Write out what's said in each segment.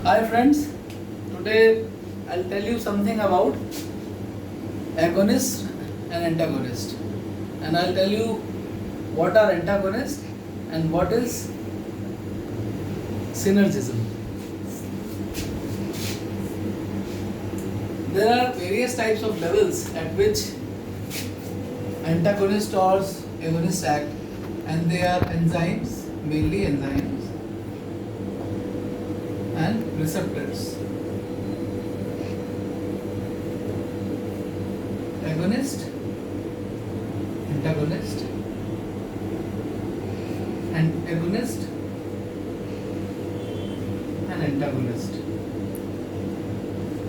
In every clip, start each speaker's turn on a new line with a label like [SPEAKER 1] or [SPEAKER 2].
[SPEAKER 1] Hi friends, today I'll tell you something about agonist and antagonist, and I'll tell you what are antagonists and what is synergism. There are various types of levels at which antagonist or agonist act, and they are enzymes, mainly enzymes, and receptors. Agonist, antagonist, and agonist and antagonist.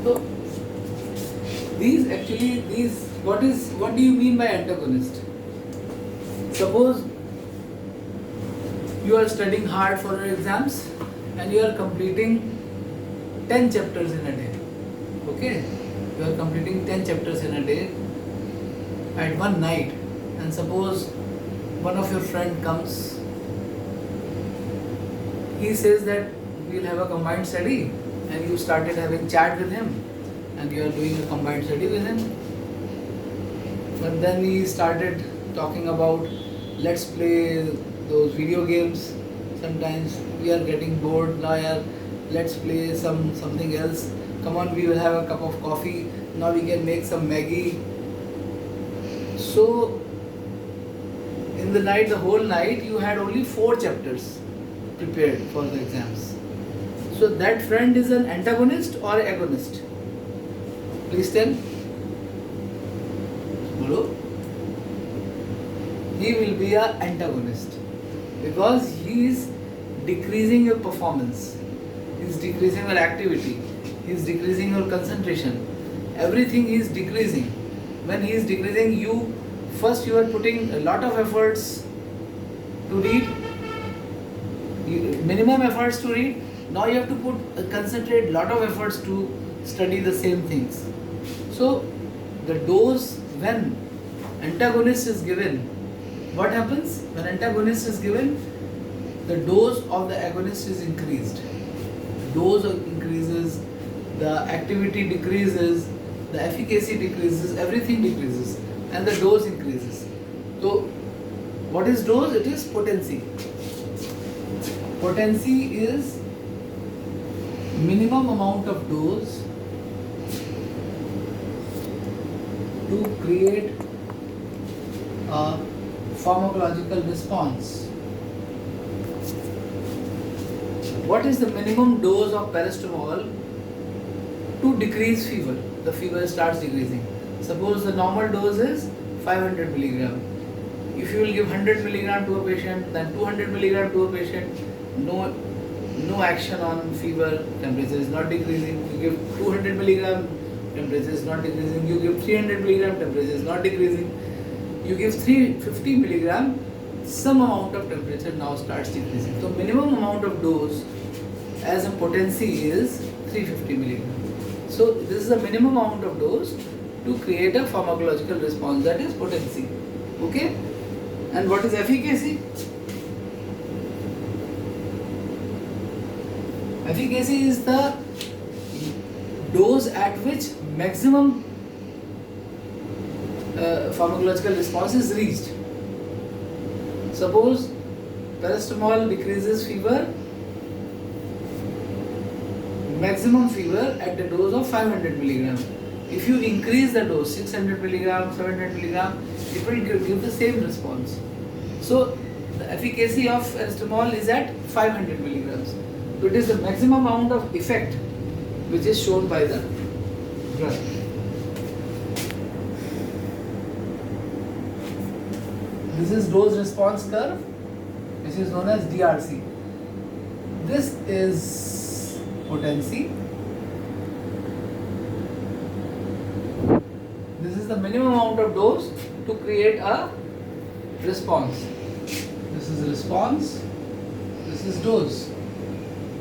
[SPEAKER 1] So these what do you mean by antagonist? Suppose you are studying hard for your exams and you are completing 10 chapters in a day. Okay? You are completing 10 chapters in a day at one night, and suppose one of your friend comes, he says that we'll have a combined study, and you started having chat with him and you are doing a combined study with him. But then he started talking about let's play those video games. Sometimes we are getting bored now, yeah, let's play something else. Come on, we will have a cup of coffee. Now we can make some Maggie. So in the night, the whole night, you had only 4 chapters prepared for the exams. So that friend is an antagonist or agonist? Please tell. Bolo. He will be an antagonist because he is decreasing your performance, he is decreasing your activity, he is decreasing your concentration. Everything is decreasing. When he is decreasing, you are putting a lot of efforts to read, minimum efforts to read. Now you have to concentrate lot of efforts to study the same things. So the dose when antagonist is given, what happens? When antagonist is given, the dose of the agonist is increased. Dose increases, the activity decreases, the efficacy decreases, everything decreases, and the dose increases. So what is dose? It is potency. Potency is minimum amount of dose to create a pharmacological response. What is the minimum dose of paracetamol to decrease fever? The fever starts decreasing. Suppose the normal dose is 500 milligram. If you will give 100 milligram to a patient, then 200 milligram to a patient, no action on fever, temperature is not decreasing. You give 200 milligram, temperature is not decreasing. You give 300 milligram, temperature is not decreasing. You give 350 milligram, some amount of temperature now starts decreasing. So minimum amount of dose as a potency is 350 milligram. So this is the minimum amount of dose to create a pharmacological response, that is potency. Okay? And what is efficacy? Efficacy is the dose at which maximum pharmacological response is reached. Suppose paracetamol decreases fever, maximum fever at the dose of 500 milligram. If you increase the dose, 600 milligram, 700 milligram, it will give the same response. So the efficacy of paracetamol is at 500 milligrams. So it is the maximum amount of effect which is shown by the drug. This is dose response curve, which is known as DRC. This is potency. This is the minimum amount of dose to create a response. This is response. This is dose.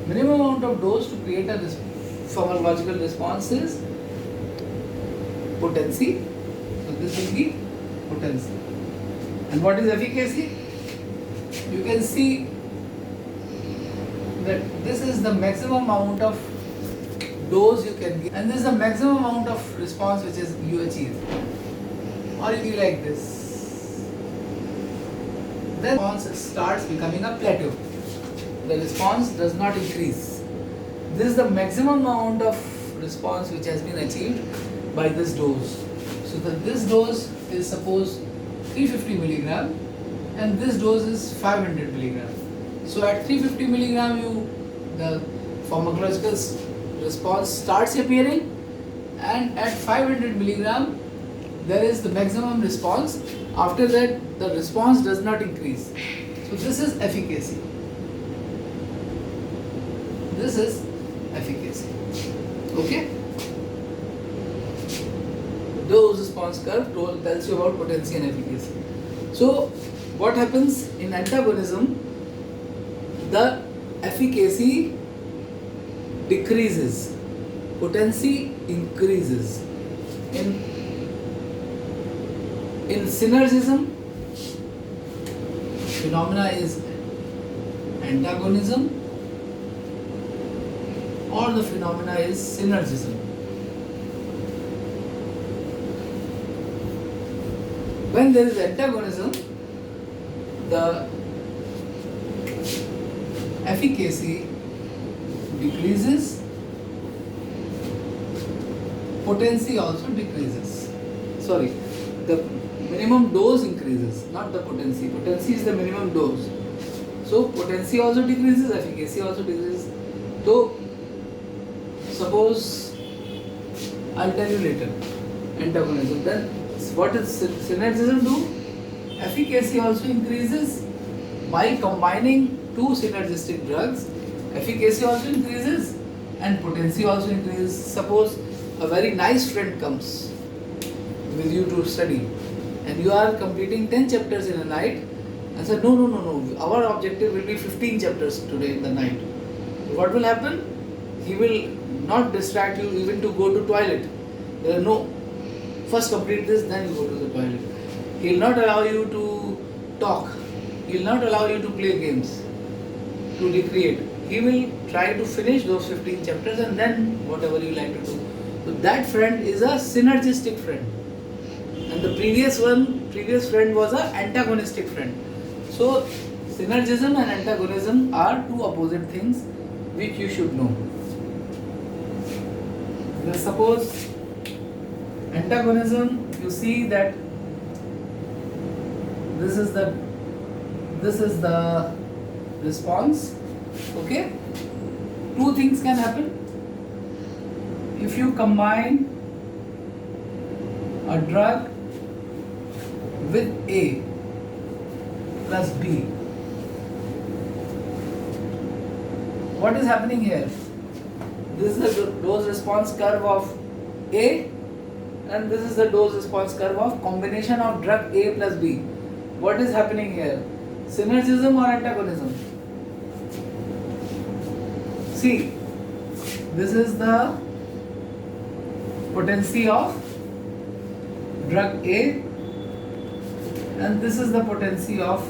[SPEAKER 1] Minimum amount of dose to create a pharmacological response is potency. So this will be potency. And what is efficacy? You can see that this is the maximum amount of dose you can give, and this is the maximum amount of response which is you achieve. Or it will be like this. Then response starts becoming a plateau. The response does not increase. This is the maximum amount of response which has been achieved by this dose. So this dose is suppose 350 milligram and this dose is 500 milligram. So at 350 milligram the pharmacological response starts appearing, and at 500 milligram there is the maximum response. After that the response does not increase. So this is efficacy. This is efficacy. Okay? Dose response curve tells you about potency and efficacy. So what happens in antagonism? The efficacy decreases, potency increases. In synergism, phenomena is antagonism or the phenomena is synergism. When there is antagonism, the efficacy decreases, potency also decreases. Sorry, the minimum dose increases, not the potency. Potency is the minimum dose. So potency also decreases, efficacy also decreases. So suppose, I'll tell you later, antagonism. Then what does synergism do? Efficacy also increases by combining two synergistic drugs. Efficacy also increases and potency also increases. Suppose a very nice friend comes with you to study and you are completing 10 chapters in a night and say, no, our objective will be 15 chapters today in the night. What will happen? He will not distract you even to go to toilet. No, first complete this, then you go to the toilet. He will not allow you to talk. He will not allow you to play games, to recreate. He will try to finish those 15 chapters and then whatever you like to do. So that friend is a synergistic friend. And the previous friend was an antagonistic friend. So synergism and antagonism are two opposite things which you should know. Let's suppose antagonism, you see that this is the response. Okay? Two things can happen. If you combine a drug with A plus B, what is happening here? This is the dose response curve of A and this is the dose response curve of combination of drug A plus B. What is happening here? Synergism or antagonism? See, this is the potency of drug A and this is the potency of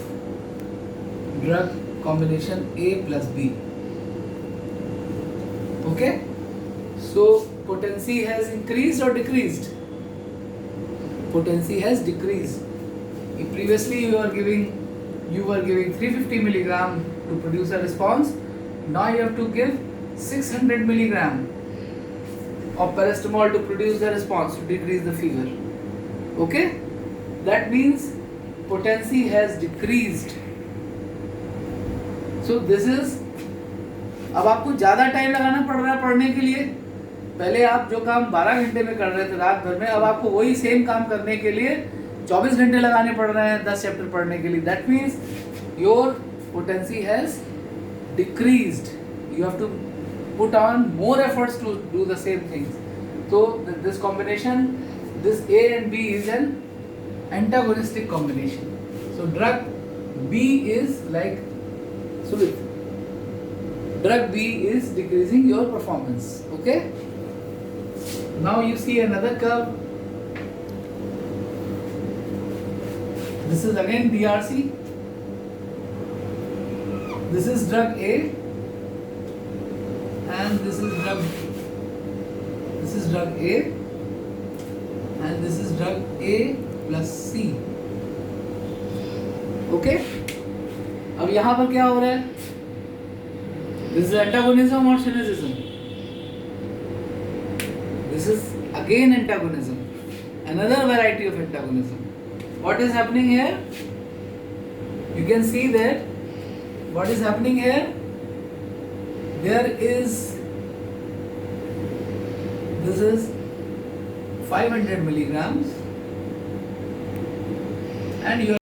[SPEAKER 1] drug combination A plus B. Okay? So potency has increased or decreased? Potency has decreased. Previously you were giving 350 milligram to produce a response. Now you have to give 600 milligram of paracetamol to produce the response, to decrease the fever. Okay? That means potency has decreased. So this is, अब आपको ज़्यादा time लगाना पड़ रहा है पढ़ने के लिए. पहले आप जो काम 12 घंटे में कर रहे थे रात भर में, अब आपको वही सेम काम करने के लिए 24 घंटे लगाने पड़ रहे हैं 10 चैप्टर पढ़ने के लिए. That means your potency has decreased. You have to put on more efforts to do the same things. So this combination, this A and B is an antagonistic combination. So drug B is like, drug B is decreasing your performance. Okay? Now you see another curve. This is again DRC. This is drug A and this is drug This is drug A and this is drug A plus C. Okay? अब यहाँ पर क्या हो रहा है? This is antagonism or synergism? This is again antagonism. Another variety of antagonism. What is happening here? You can see that what is happening here? There is, this is 500 milligrams and you